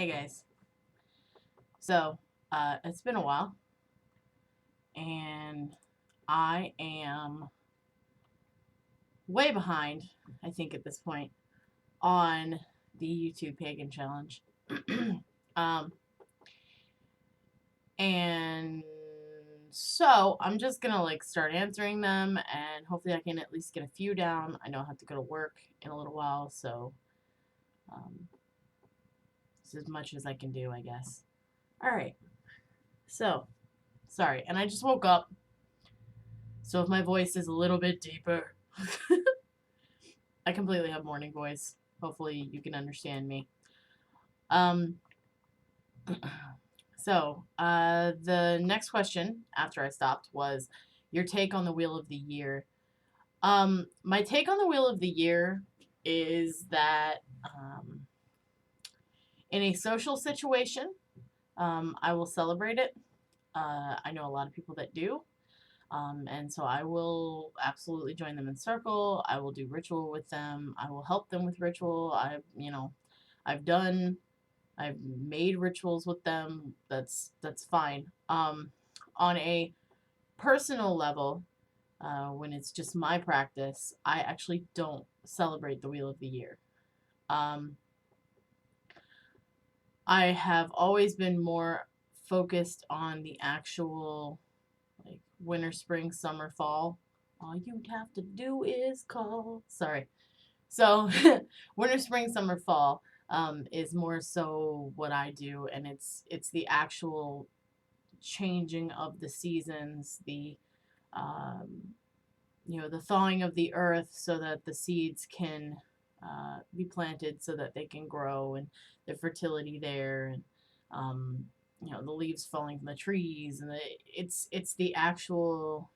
Hey guys. So, it's been a while, and I am way behind, I think, at this point, on the YouTube Pagan Challenge. um, and so I'm just gonna start answering them, and hopefully I can at least get a few down. I know I have to go to work in a little while, so um, it's as much as I can do, I guess. All right. So, sorry, and I just woke up. So if my voice is a little bit deeper, I completely have morning voice. Hopefully you can understand me. Um, the next question after I stopped was your take on the Wheel of the Year. My take on the Wheel of the Year is that in a social situation, I will celebrate it. I know a lot of people that do. And so I will absolutely join them in circle. I will do ritual with them. I will help them with ritual. I've done, I've made rituals with them. That's fine. On a personal level, when it's just my practice, I actually don't celebrate the Wheel of the Year. Um, I have always been more focused on the actual like winter, spring, summer, fall. All you'd have to do is call. Sorry. So, winter, spring, summer, fall is more so what I do, and it's the actual changing of the seasons, um, the thawing of the earth, so that the seeds can be planted, so that they can grow, and the fertility there, and um, the leaves falling from the trees, and it's the actual.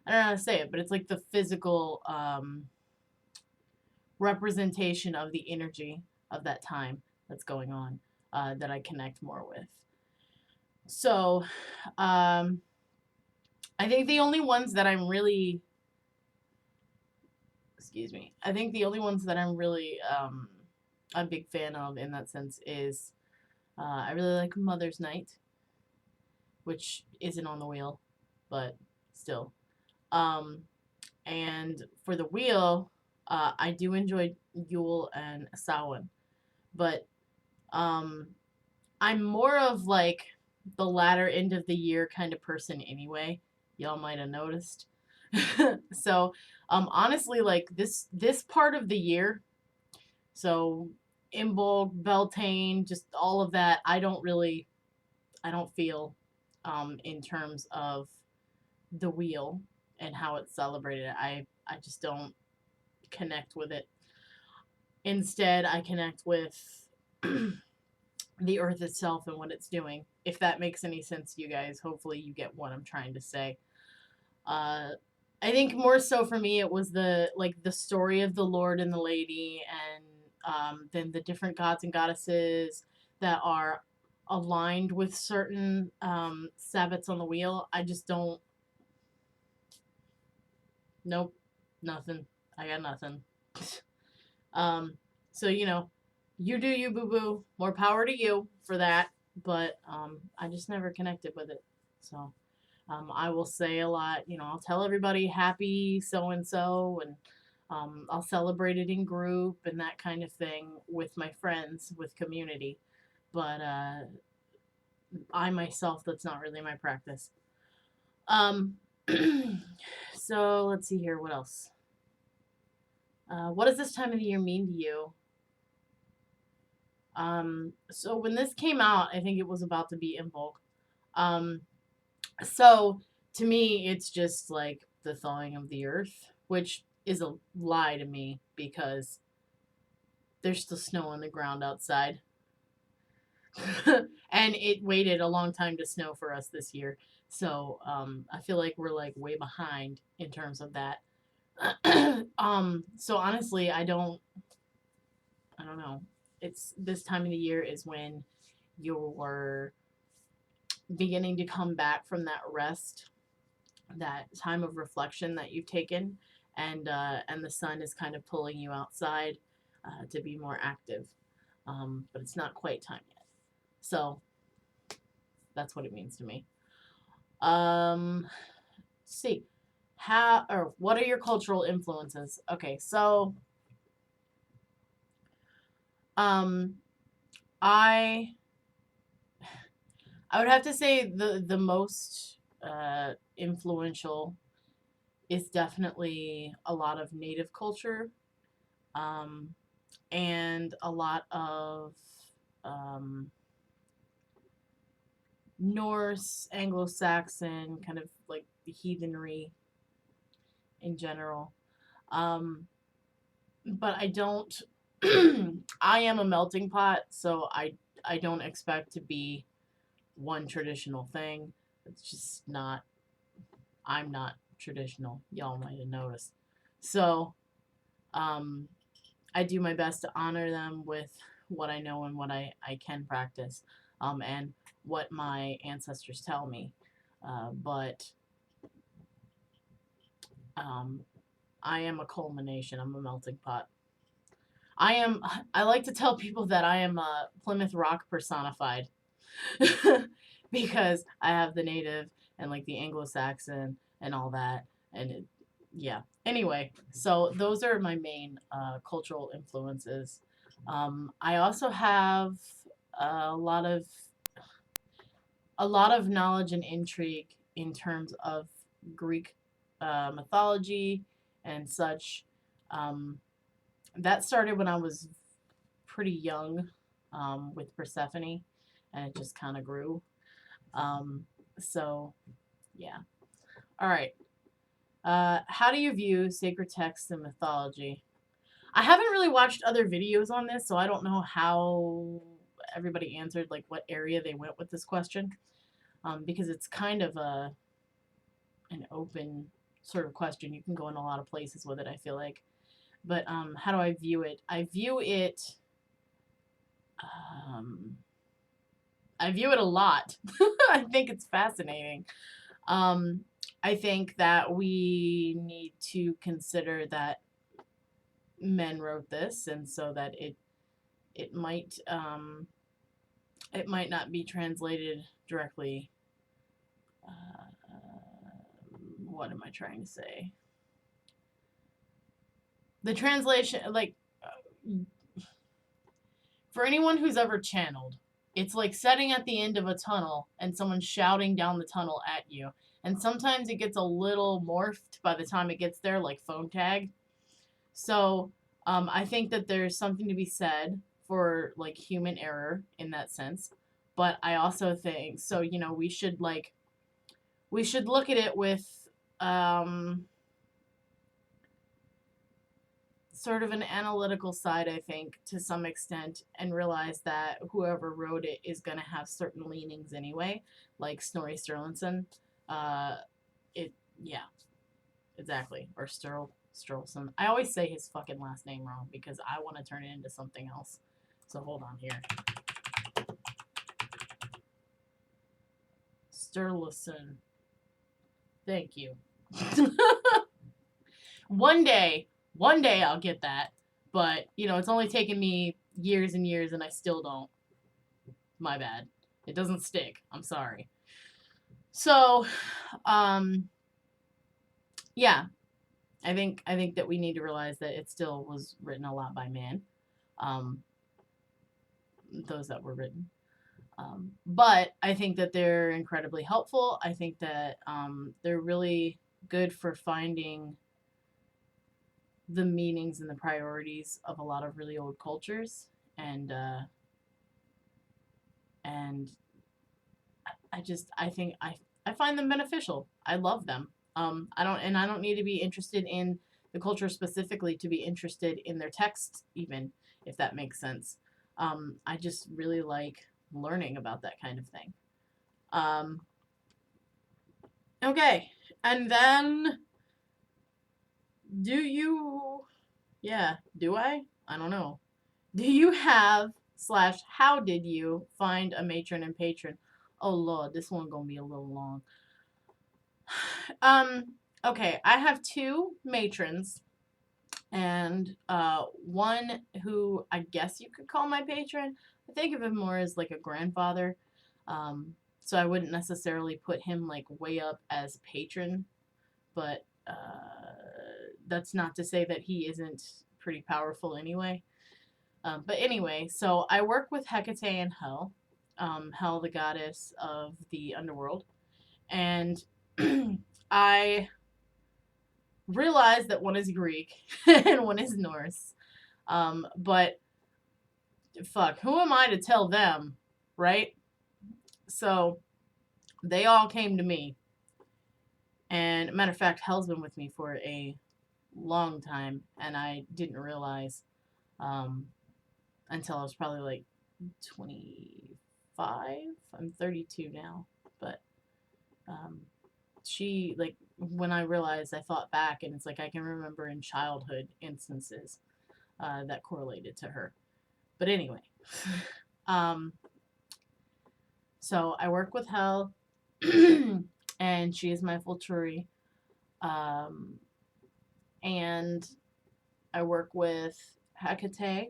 I don't know how to say it, but it's like the physical representation of the energy of that time that's going on that I connect more with. So, um, I think the only ones that I'm really, excuse me, I think the only ones that I'm really a big fan of in that sense is I really like Mother's Night, which isn't on the wheel, but still. Um, and for the wheel, I do enjoy Yule and Samhain, but um, I'm more of like the latter end of the year kind of person anyway. Y'all might have noticed. So, honestly, like this part of the year, so Imbolc, Beltane, just all of that, I don't feel in terms of the wheel and how it's celebrated. I just don't connect with it. Instead, I connect with the earth itself and what it's doing. If that makes any sense to you guys, hopefully you get what I'm trying to say. Uh, I think more so for me, it was the story of the Lord and the Lady, and then the different gods and goddesses that are aligned with certain Sabbats on the wheel. I just don't. Nope, nothing. I got nothing. um, so you do you, boo boo. More power to you for that. But I just never connected with it. So I will say a lot. I'll tell everybody happy so and so, and I'll celebrate it in group and that kind of thing with my friends, with community. But I myself, that's not really my practice. Um, so let's see here. What else? What does this time of the year mean to you? So when this came out, I think it was about to be Imbolc. Um, so to me, it's just like the thawing of the earth, which is a lie to me because there's still snow on the ground outside. And it waited a long time to snow for us this year. So I feel like we're like way behind in terms of that. So honestly, I don't know. It's this time of the year is when you're beginning to come back from that rest, that time of reflection that you've taken, and the sun is kind of pulling you outside to be more active. but it's not quite time yet. So that's what it means to me. Let's see. What are your cultural influences? Okay, so um, I I would have to say the most influential is definitely a lot of native culture, um, and a lot of um, Norse, Anglo-Saxon, kind of like the heathenry in general. Um, but I don't. I am a melting pot, so I don't expect to be one traditional thing. It's just not. I'm not traditional. Y'all might have noticed. So, um, I do my best to honor them with what I know and what I can practice, and what my ancestors tell me. But um, I am a culmination. I'm a melting pot. I am. I like to tell people that I am Plymouth Rock personified because I have the native and like the Anglo-Saxon and all that, and yeah. Anyway, so those are my main cultural influences. I also have a lot of knowledge and intrigue in terms of Greek mythology and such. Um, that started when I was pretty young, with Persephone, and it just kind of grew. Um, so, yeah. All right. How do you view sacred texts and mythology? I haven't really watched other videos on this, so I don't know how everybody answered, like what area they went with this question, because it's kind of an open sort of question. You can go in a lot of places with it, I feel like. But how do I view it? Um, I view it a lot. I think it's fascinating. Um, I think that we need to consider that men wrote this, and so that it might it might not be translated directly. What am I trying to say? The translation, like, for anyone who's ever channeled, it's like sitting at the end of a tunnel and someone shouting down the tunnel at you. And sometimes it gets a little morphed by the time it gets there, like phone tag. So I think that there's something to be said for like human error in that sense. But I also think so. We should look at it with um, sort of an analytical side, I think, to some extent, and realize that whoever wrote it is going to have certain leanings anyway, like Snorri Sturluson. Uh, yeah, exactly. Or Sturluson. I always say his fucking last name wrong because I want to turn it into something else. So hold on here. Sturluson. Thank you. One day I'll get that. But, it's only taken me years and years and I still don't. My bad. It doesn't stick. I'm sorry. So, yeah, I think that we need to realize that it still was written a lot by man. Um, those that were written. But I think that they're incredibly helpful. I think that they're really good for finding the meanings and the priorities of a lot of really old cultures, and I find them beneficial. I love them. I don't need to be interested in the culture specifically to be interested in their text, even if that makes sense. I just really like learning about that kind of thing. Okay, and then do I? I don't know. Do you have / how did you find a matron and patron? Oh Lord, this one gonna be a little long. Um, okay, I have two matrons. And one who I guess you could call my patron, I think of him more as like a grandfather. Um, so I wouldn't necessarily put him like way up as patron, but that's not to say that he isn't pretty powerful anyway. But anyway, so I work with Hecate and Hel, Hel, the goddess of the underworld, and I realize that one is Greek and one is Norse. But fuck, who am I to tell them, right? So they all came to me. And matter of fact, Hel's been with me for a long time, and I didn't realize um, until I was probably like 25. I'm 32 now, but um, she like when I realized, I thought back, and it's like I can remember in childhood instances that correlated to her. But anyway, um, so I work with Hel, and she is my Volturi. Um, and I work with Hecate.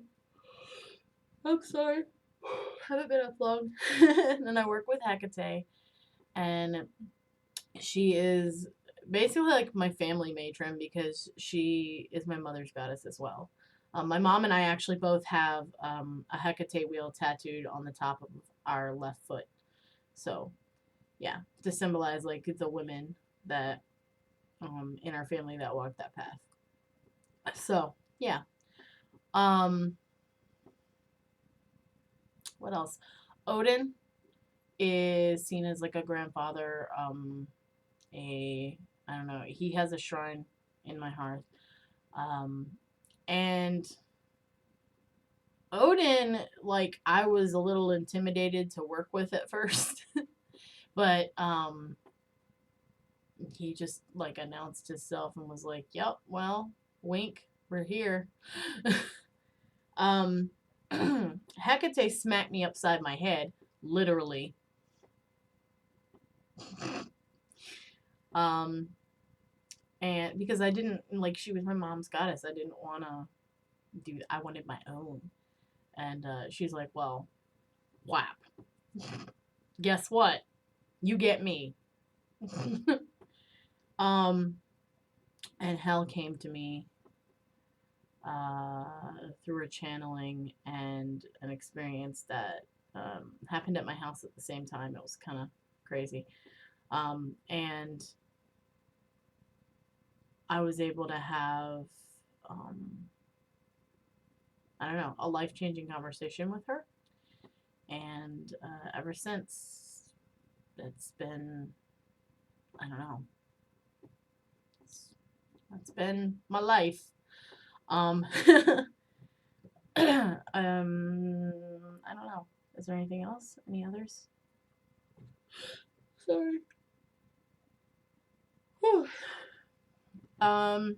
I'm sorry. Haven't been up long. And then I work with Hecate, and she is basically like my family matron because she is my mother's goddess as well. My mom and I actually both have a Hecate wheel tattooed on the top of our left foot. So, yeah, to symbolize like the women that in our family that walk that path. So, yeah. Um, what else? Odin is seen as like a grandfather. A I don't know. He has a shrine in my heart. Um, and Odin, like I was a little intimidated to work with at first, but he just like announced himself and was like, "Yep, well, wink, we're here." um, Hecate smacked me upside my head, literally. Um, and because I didn't like, she was my mom's goddess, I didn't want to do. I wanted my own, and she's like, "Well, whap. Guess what? You get me." um, and Hel came to me through a channeling and an experience that happened at my house at the same time. It was kind of crazy. And I was able to have, I don't know, a life changing conversation with her. And ever since, it's been, I don't know, that's been my life. I don't know. Is there anything else? Any others? Sorry. Whew. Um,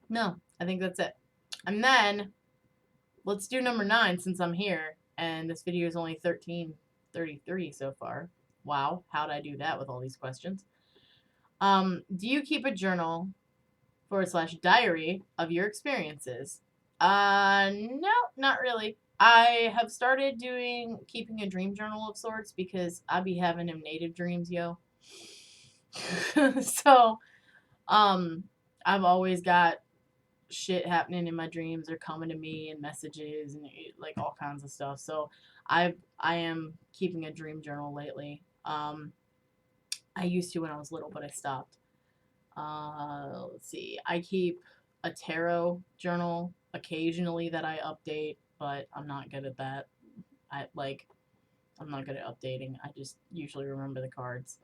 no, I think that's it. And then let's do number 9 since I'm here. And this video is only 13:33 so far. Wow, how'd I do that with all these questions? Do you keep a journal / diary of your experiences? No, not really. I have started keeping a dream journal of sorts because I be having them native dreams, yo. So, um, I've always got shit happening in my dreams or coming to me and messages and like all kinds of stuff. So, I am keeping a dream journal lately. I used to when I was little, but I stopped. Let's see. I keep a tarot journal occasionally that I update, but I'm not good at that. I'm not good at updating. I just usually remember the cards.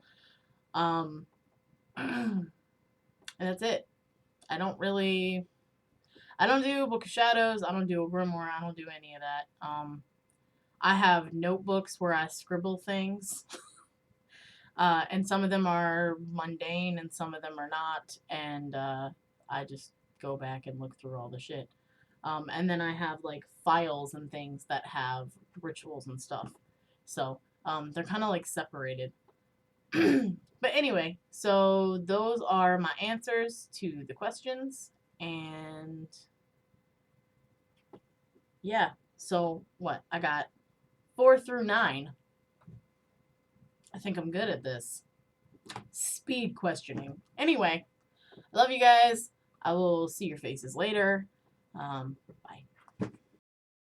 Um, and that's it. I don't really. I don't do Book of Shadows. I don't do a grimoire. I don't do any of that. I have notebooks where I scribble things. And some of them are mundane and some of them are not. And I just go back and look through all the shit. And then I have like files and things that have rituals and stuff. So they're kind of like separated. But anyway, so those are my answers to the questions. And yeah, so what? I got 4 through 9. I think I'm good at this. Speed questioning. Anyway, I love you guys. I will see your faces later. Bye.